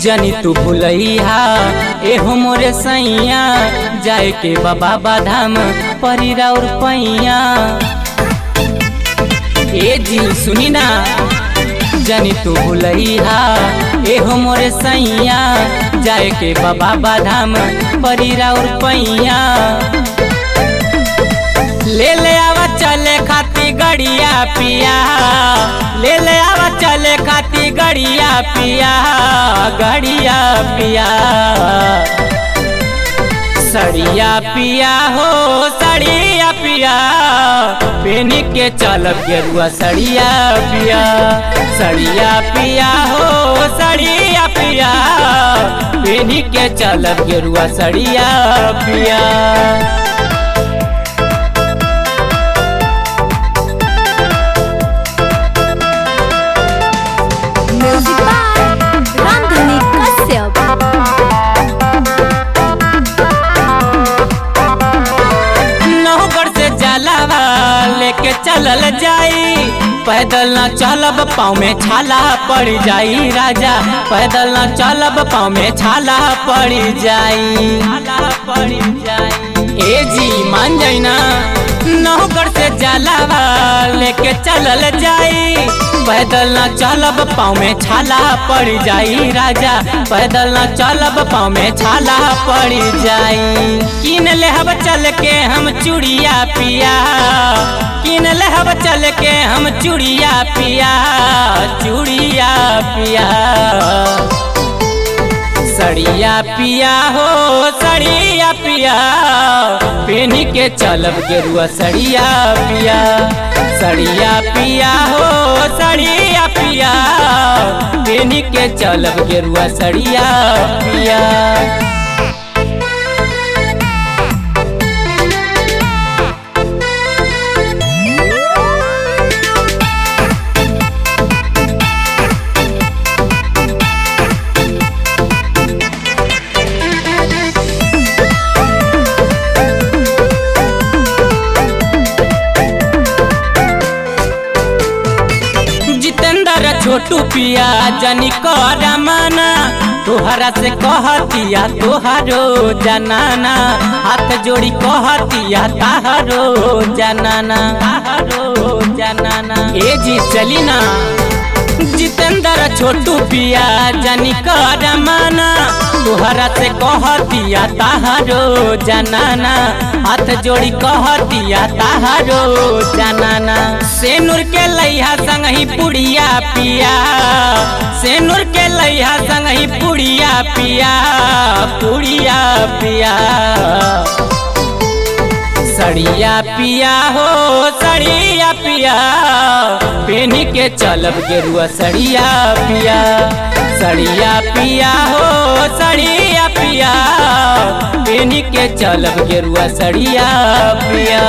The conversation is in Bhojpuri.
जनी तू भूलैया एहो मोरे सैया जाए के बाबा धाम परिरा और पैया। ए जी सुनी ना, जनी तू भूलैया एहो मोरे सैया जाए के बाबा धाम परिरा और पैया। ले ले आवा चले खाती गड़िया पिया, ले ले आवा चले खाती गड़िया पिया, गड़िया पिया। सड़िया पिया हो सड़िया पिया, पेनी के चलब गेरुआ सड़िया पिया। सड़िया पिया हो सड़िया पिया, पेनी के चलब गेरुआ सड़िया पिया। लेके चलल जाई पैदल न चलब पाँव में छाला पड़ जाई राजा, पैदल न चलब पाँव में छाला पड़ जाई। ए जी मान जाई ना, नौगढ़ से जलावा लेके चलल जाई पैदल न चलब पाँव में छाला पड़ जाई राजा, पैदल न चलब पाँव में छाला पड़ जाई। किन लेहब चल के हम चूड़िया पिया, किन लेहब चल के हम चूड़िया पिया, चूड़िया पिया। सड़िया पिया हो सड़िया पिया, पेनी के चलब गेरुआ सड़िया पिया। सड़िया पिया हो सड़िया पिया, पेनी के चलब गेरुआ सड़िया पिया। छोटू पिया जनी करा माना, तोहरा से कहतिया तोहरो जनाना, हाथ जोड़ी कहतिया ताहरो जनाना, ताहरो जनाना। ए जी चली ना, जितेंद्र छोटू पिया जनी करा माना, तोहरा से कहतिया ताहरो जनाना, हाथ जोड़ी कहतिया ताहरो जनाना। सेनुर के लैहा संग ही पुड़िया पिया, सेनुर के लैहा संग ही पुड़िया पिया, पुड़िया पिया। सड़िया पिया हो सड़िया पिया, पेनी के चलब गेरुआ सड़िया पिया। सड़िया पिया हो सड़िया पिया, पेनी के चलब गेरुआ सड़िया पिया।